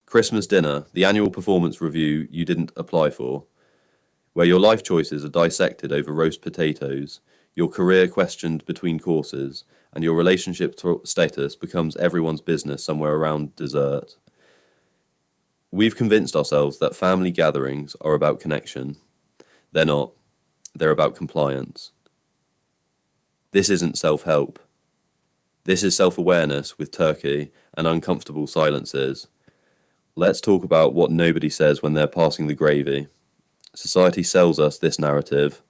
Christmas dinner, the annual performance review you didn't apply for, where your life choices are dissected over roast potatoes, your career questioned between courses, and your relationship status becomes everyone's business somewhere around dessert. We've convinced ourselves that family gatherings are about connection. They're not. They're about compliance. This isn't self-help. This is self-awareness with turkey and uncomfortable silences. Let's talk about what nobody says when they're passing the gravy. Society sells us this narrative.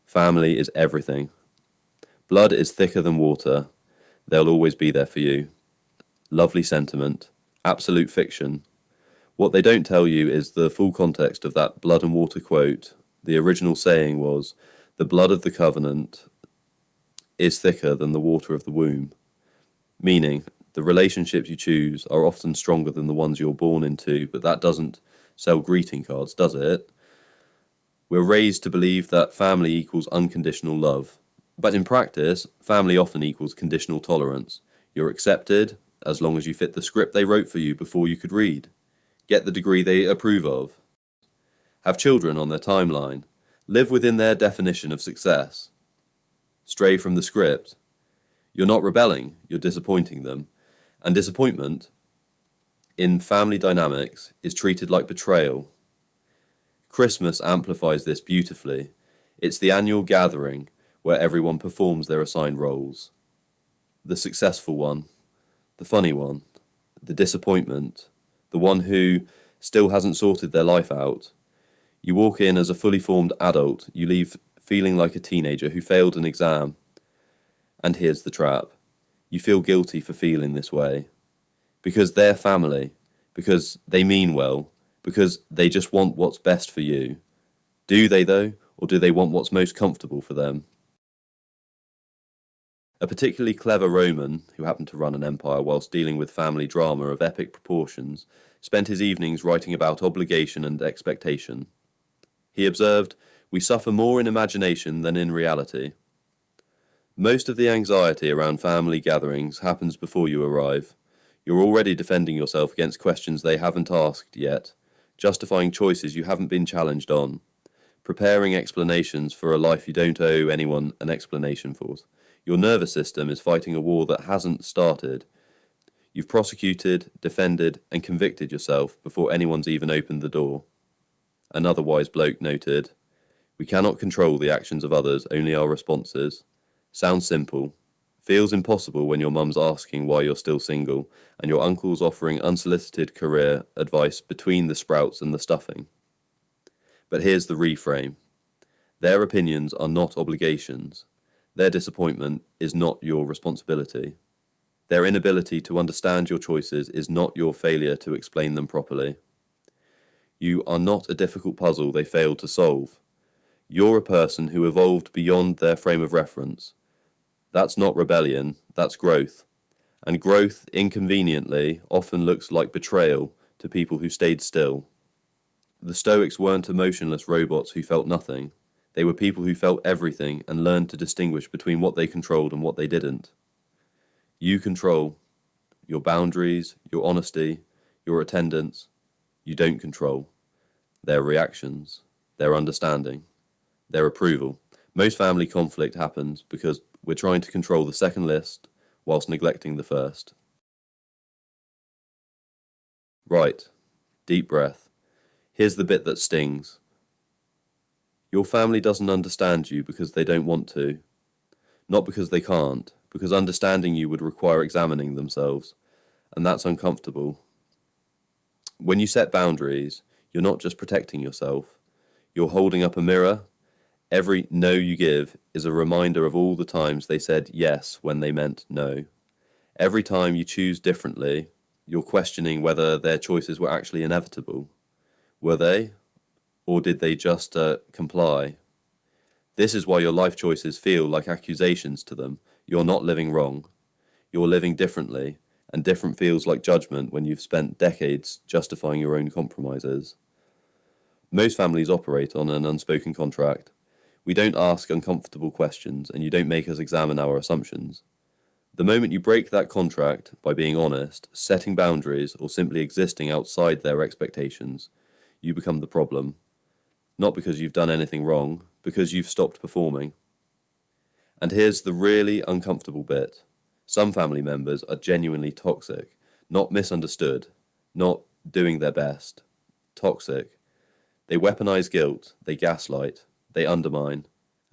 Family is everything. Blood is thicker than water. They'll always be there for you. Lovely sentiment. Absolute fiction. What they don't tell you is the full context of that blood and water quote. The original saying was, "The blood of the covenant is thicker than the water of the womb." Meaning, the relationships you choose are often stronger than the ones you're born into, but that doesn't sell greeting cards, does it? We're raised to believe that family equals unconditional love. But in practice, family often equals conditional tolerance. You're accepted as long as you fit the script they wrote for you before you could read. Get the degree they approve of. Have children on their timeline. Live within their definition of success. Stray from the script. You're not rebelling, you're disappointing them. And disappointment, in family dynamics, is treated like betrayal. Christmas amplifies this beautifully. It's the annual gathering where everyone performs their assigned roles. The successful one, the funny one, the disappointment, the one who still hasn't sorted their life out. You walk in as a fully formed adult, you leave feeling like a teenager who failed an exam. And here's the trap. You feel guilty for feeling this way. Because they're family, because they mean well, because they just want what's best for you. Do they though, or do they want what's most comfortable for them? A particularly clever Roman, who happened to run an empire whilst dealing with family drama of epic proportions, spent his evenings writing about obligation and expectation. He observed, "We suffer more in imagination than in reality." Most of the anxiety around family gatherings happens before you arrive. You're already defending yourself against questions they haven't asked yet, justifying choices you haven't been challenged on, preparing explanations for a life you don't owe anyone an explanation for. Your nervous system is fighting a war that hasn't started. You've prosecuted, defended, and convicted yourself before anyone's even opened the door. Another wise bloke noted, "We cannot control the actions of others, only our responses." Sounds simple. Feels impossible when your mum's asking why you're still single, and your uncle's offering unsolicited career advice between the sprouts and the stuffing. But here's the reframe. Their opinions are not obligations. Their disappointment is not your responsibility. Their inability to understand your choices is not your failure to explain them properly. You are not a difficult puzzle they failed to solve. You're a person who evolved beyond their frame of reference. That's not rebellion, that's growth. And growth, inconveniently, often looks like betrayal to people who stayed still. The Stoics weren't emotionless robots who felt nothing. They were people who felt everything and learned to distinguish between what they controlled and what they didn't. You control your boundaries, your honesty, your attendance. You don't control their reactions, their understanding, their approval. Most family conflict happens because we're trying to control the second list whilst neglecting the first. Right, deep breath. Here's the bit that stings. Your family doesn't understand you because they don't want to. Not because they can't, because understanding you would require examining themselves, and that's uncomfortable. When you set boundaries, you're not just protecting yourself. You're holding up a mirror. Every no you give is a reminder of all the times they said yes when they meant no. Every time you choose differently, you're questioning whether their choices were actually inevitable. Were they? Or did they just comply? This is why your life choices feel like accusations to them. You're not living wrong. You're living differently, and different feels like judgment when you've spent decades justifying your own compromises. Most families operate on an unspoken contract. We don't ask uncomfortable questions, and you don't make us examine our assumptions. The moment you break that contract by being honest, setting boundaries, or simply existing outside their expectations, you become the problem. Not because you've done anything wrong, because you've stopped performing. And here's the really uncomfortable bit. Some family members are genuinely toxic, not misunderstood, not doing their best. Toxic. They weaponize guilt, they gaslight, they undermine,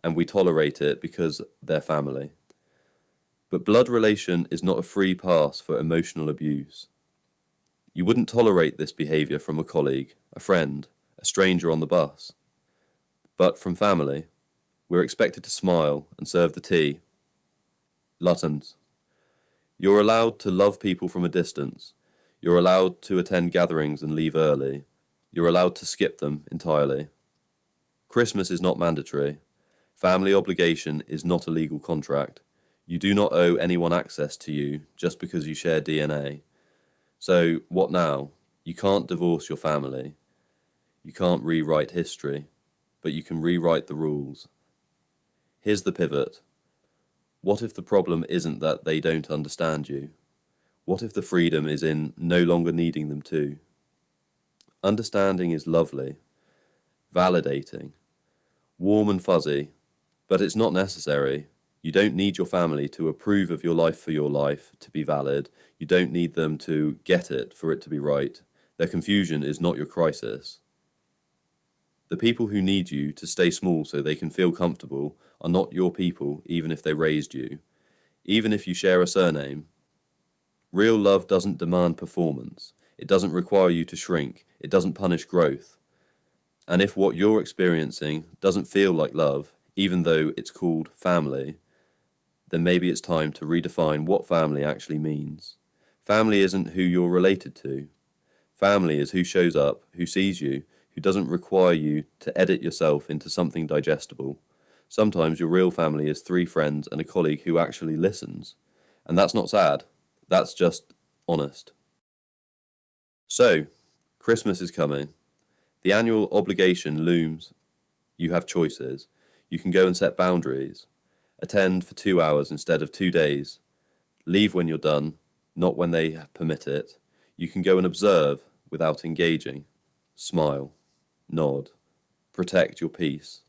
and we tolerate it because they're family. But blood relation is not a free pass for emotional abuse. You wouldn't tolerate this behaviour from a colleague, a friend, a stranger on the bus. But from family, we're expected to smile and serve the tea. Luttons. You're allowed to love people from a distance. You're allowed to attend gatherings and leave early. You're allowed to skip them entirely. Christmas is not mandatory. Family obligation is not a legal contract. You do not owe anyone access to you just because you share DNA. So, what now? You can't divorce your family. You can't rewrite history, but you can rewrite the rules. Here's the pivot. What if the problem isn't that they don't understand you? What if the freedom is in no longer needing them to? Understanding is lovely, validating, warm and fuzzy, but it's not necessary. You don't need your family to approve of your life for your life to be valid. You don't need them to get it for it to be right. Their confusion is not your crisis. The people who need you to stay small so they can feel comfortable are not your people, even if they raised you, even if you share a surname. Real love doesn't demand performance. It doesn't require you to shrink. It doesn't punish growth. And if what you're experiencing doesn't feel like love, even though it's called family, then maybe it's time to redefine what family actually means. Family isn't who you're related to. Family is who shows up, who sees you, who doesn't require you to edit yourself into something digestible. Sometimes your real family is 3 friends and a colleague who actually listens. And that's not sad. That's just honest. So, Christmas is coming. The annual obligation looms. You have choices. You can go and set boundaries. Attend for 2 hours instead of 2 days. Leave when you're done, not when they permit it. You can go and observe without engaging. Smile. Nod. Protect your peace.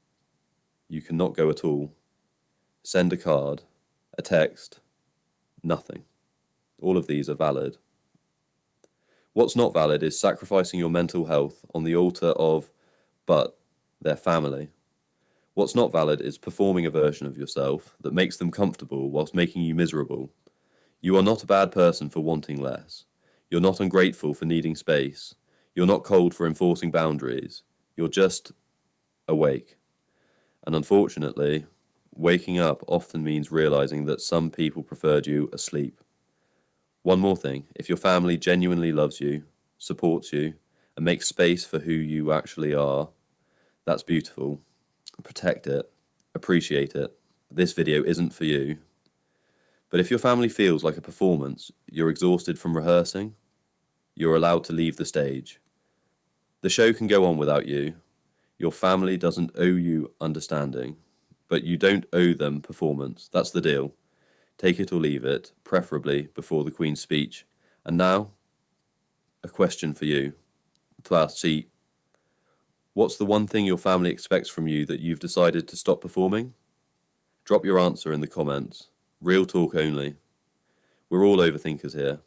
You cannot go at all. Send a card. A text. Nothing. All of these are valid. What's not valid is sacrificing your mental health on the altar of, but, their family. What's not valid is performing a version of yourself that makes them comfortable whilst making you miserable. You are not a bad person for wanting less. You're not ungrateful for needing space. You're not cold for enforcing boundaries. You're just awake. And unfortunately, waking up often means realizing that some people preferred you asleep. One more thing, if your family genuinely loves you, supports you, and makes space for who you actually are, that's beautiful. Protect it, appreciate it. This video isn't for you. But if your family feels like a performance, you're exhausted from rehearsing, you're allowed to leave the stage. The show can go on without you. Your family doesn't owe you understanding, but you don't owe them performance. That's the deal. Take it or leave it, preferably before the Queen's speech. And now, a question for you. To ask, see, what's the one thing your family expects from you that you've decided to stop performing? Drop your answer in the comments. Real talk only. We're all overthinkers here.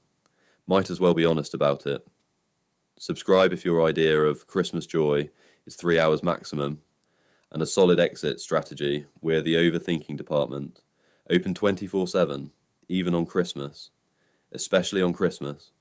Might as well be honest about it. Subscribe if your idea of Christmas joy is 3 hours maximum, and a solid exit strategy. We're the Overthinking Department. Open 24/7, even on Christmas. Especially on Christmas.